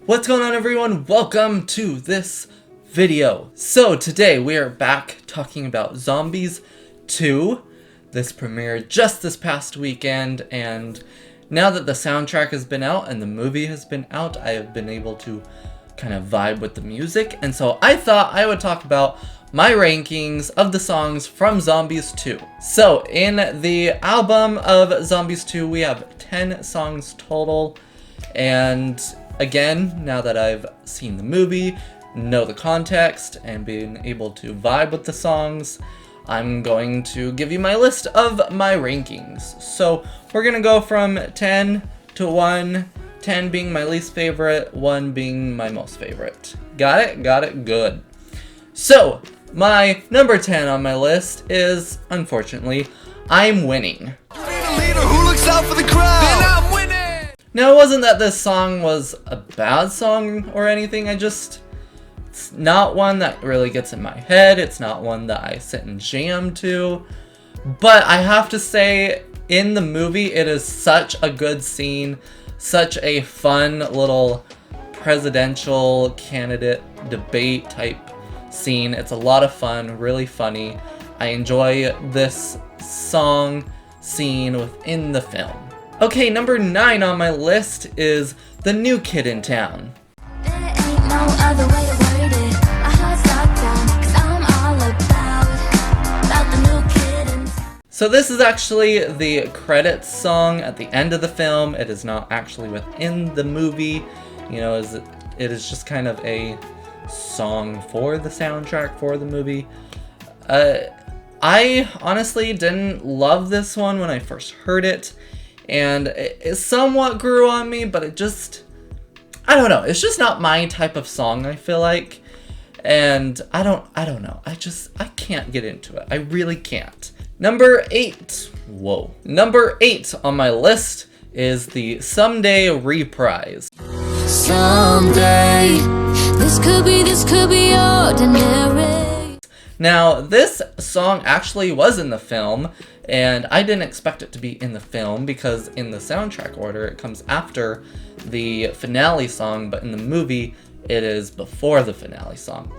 What's going on, everyone? Welcome to this video. So today we are back talking about Zombies 2. This premiered just this past weekend, and now that the soundtrack has been out and the movie has been out, I have been able to kind of vibe with the music, and so I thought I would talk about my rankings of the songs from Zombies 2. So in the album of Zombies 2, we have 10 songs total, and again, now that I've seen the movie, know the context, and been able to vibe with the songs, I'm going to give you my list of my rankings. So we're gonna go from 10 to 1, 10 being my least favorite, 1 being my most favorite. Got it? Got it? Good. So my number 10 on my list is, unfortunately, I'm Winning. Now, it wasn't that this song was a bad song or anything, it's not one that really gets in my head, it's not one that I sit and jam to, but I have to say, in the movie, it is such a good scene, such a fun little presidential candidate debate type scene. It's a lot of fun, really funny. I enjoy this song scene within the film. Okay, number 9 on my list is The New Kid in Town. So this is actually the credits song at the end of the film. It is not actually within the movie. You know, it is just kind of a song for the soundtrack for the movie. I honestly didn't love this one when I first heard it, and it somewhat grew on me, but it just, I don't know, it's just not my type of song, I feel like, and I don't know, I can't get into it, I really can't. Number 8, Number 8 on my list is the Someday reprise. Someday, this could be ordinary. Now, this song actually was in the film, and I didn't expect it to be in the film because in the soundtrack order it comes after the finale song, but in the movie it is before the finale song.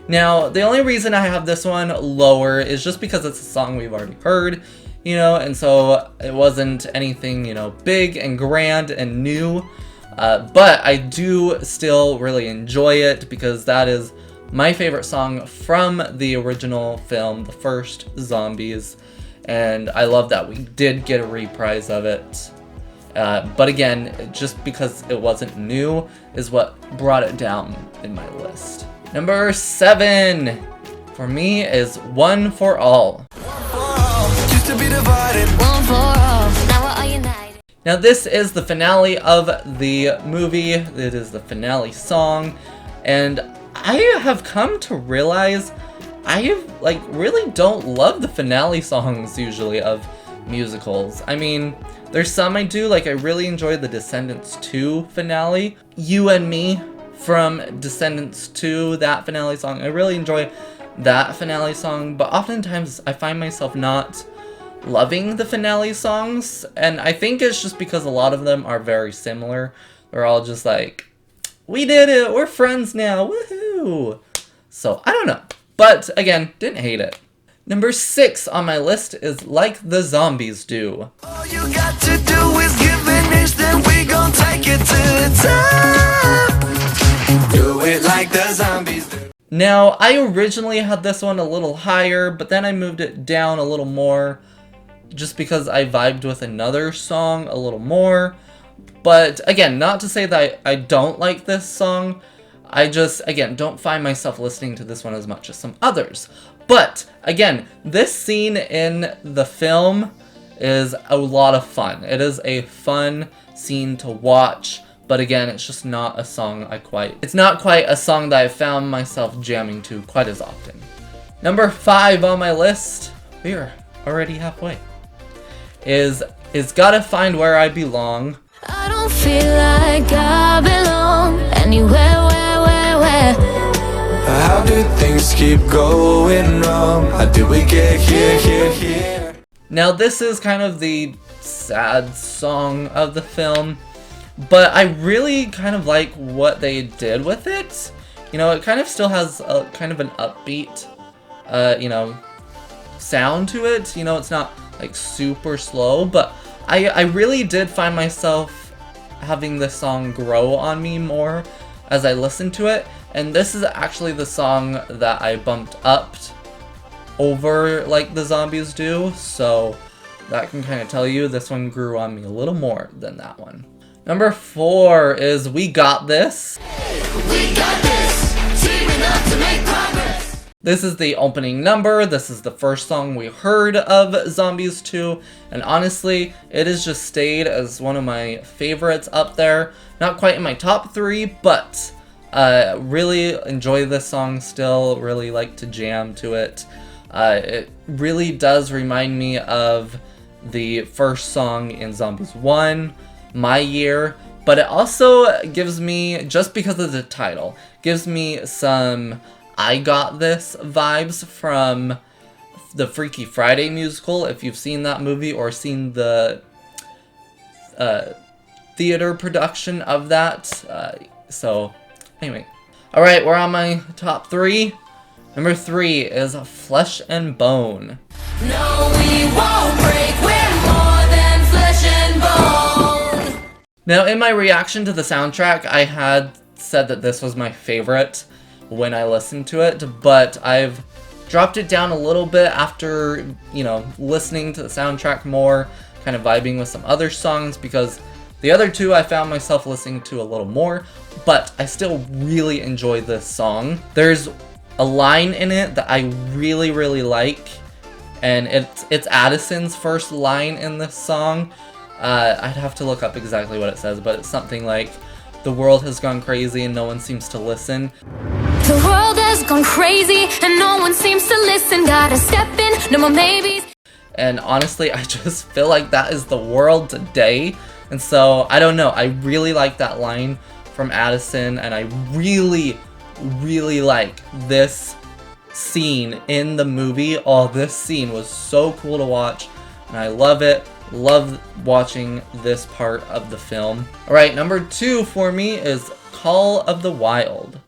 Now, the only reason I have this one lower is just because it's a song we've already heard, you know, and so it wasn't anything, you know, big and grand and new, but I do still really enjoy it because that is my favorite song from the original film, the first Zombies, and I love that we did get a reprise of it. But again, just because it wasn't new is what brought it down in my list. Number 7 for me is One for All. Now this is the finale of the movie. It is the finale song, and I have come to realize I really don't love the finale songs usually of musicals. I mean, there's some I do, like I really enjoy the Descendants 2 finale. You and Me from Descendants 2, that finale song. I really enjoy that finale song, but oftentimes I find myself not loving the finale songs, and I think it's just because a lot of them are very similar. They're all just like, we did it, we're friends now, woohoo! So, I don't know. But, again, didn't hate it. Number 6 on my list is Like the Zombies Do. All you got to do is give an inch, then we gon' take it to the top. Do it like the zombies do. Now, I originally had this one a little higher, but then I moved it down a little more just because I vibed with another song a little more. But again, not to say that I don't like this song, I just, again, don't find myself listening to this one as much as some others. But, again, this scene in the film is a lot of fun. It is a fun scene to watch, but again, it's just not a song it's not quite a song that I found myself jamming to quite as often. Number 5 on my list, we are already halfway, is Gotta Find Where I Belong. I don't feel like I belong anywhere, where. How did things keep going wrong? How did we get here? Now this is kind of the sad song of the film, but I really kind of like what they did with it. You know, it kind of still has a kind of an upbeat, you know, sound to it. You know, it's not like super slow, but I really did find myself having this song grow on me more as I listened to it. And this is actually the song that I bumped up over like the Zombies do, so that can kind of tell you this one grew on me a little more than that one. Number 4 is We Got This. We got this, teaming up to make progress. This is the opening number. This is the first song we heard of Zombies 2, and honestly, it has just stayed as one of my favorites up there. Not quite in my top 3, but really enjoy this song still, really like to jam to it. It really does remind me of the first song in Zombies 1, My Year, but it also gives me, just because of the title, gives me some I Got This vibes from the Freaky Friday musical, if you've seen that movie or seen the theater production of that. So anyway, alright, we're on my top 3. Number 3 is Flesh and Bone. No, we won't break, we're more than flesh and bone. Now, in my reaction to the soundtrack, I had said that this was my favorite when I listened to it, but I've dropped it down a little bit after, you know, listening to the soundtrack more, kind of vibing with some other songs, because the other two I found myself listening to a little more, but I still really enjoy this song. There's a line in it that I really, really like, and it's Addison's first line in this song. I'd have to look up exactly what it says, but it's something like, "The world has gone crazy and no one seems to listen." The world has gone crazy and no one seems to listen. Gotta step in, no more maybes. And honestly, I just feel like that is the world today. And so, I don't know, I really like that line from Addison, and I really, really like this scene in the movie. Oh, this scene was so cool to watch, and I love it. Love watching this part of the film. Alright, number 2 for me is Call of the Wild.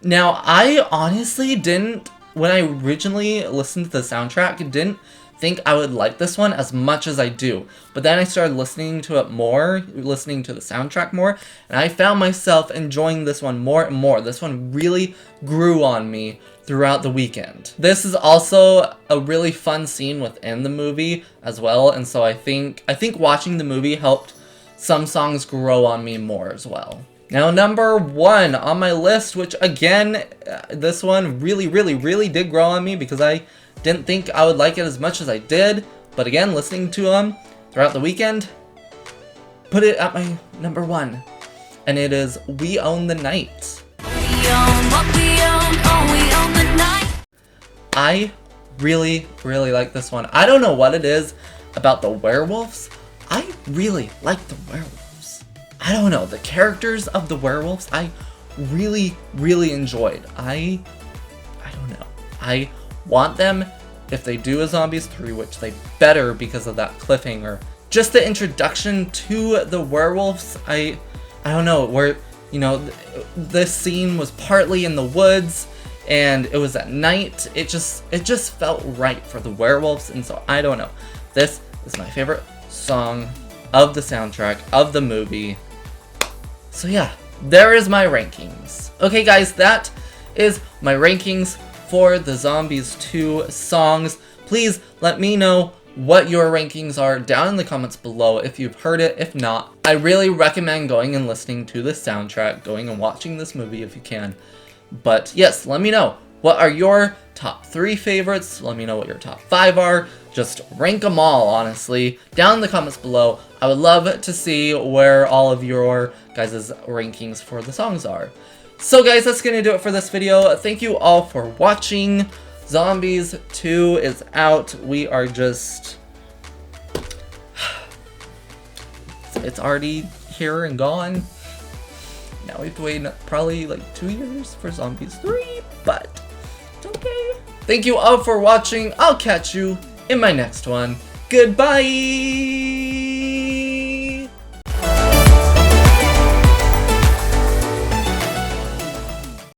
Now, I honestly didn't, when I originally listened to the soundtrack, didn't think I would like this one as much as I do. But then I started listening to it more, listening to the soundtrack more, and I found myself enjoying this one more and more. This one really grew on me throughout the weekend. This is also a really fun scene within the movie as well, and so I think watching the movie helped some songs grow on me more as well. Now, number 1 on my list, which again, this one really, really, really did grow on me because I didn't think I would like it as much as I did. But again, listening to them throughout the weekend, put it at my number 1. And it is We Own the Night. We own what we own, oh, we own the night. I really, really like this one. I don't know what it is about the werewolves. I really like the werewolves. I don't know, the characters of the werewolves, I really, really enjoyed. I don't know. I want them, if they do a Zombies 3, which they better because of that cliffhanger. Just the introduction to the werewolves, I don't know, where, you know, this scene was partly in the woods, and it was at night. It just felt right for the werewolves, and so I don't know. This is my favorite song of the soundtrack, of the movie. So yeah, there is my rankings. Okay guys, that is my rankings for the Zombies 2 songs. Please let me know what your rankings are down in the comments below if you've heard it. If not, I really recommend going and listening to the soundtrack, going and watching this movie if you can. But yes, let me know. What are your top 3 favorites? Let me know what your top 5 are. Just rank them all, honestly, down in the comments below. I would love to see where all of your guys' rankings for the songs are. So guys, that's going to do it for this video. Thank you all for watching. Zombies 2 is out. We are just... it's already here and gone. Now we have to wait probably like 2 years for Zombies 3, but it's okay. Thank you all for watching. I'll catch you in my next one. Goodbye!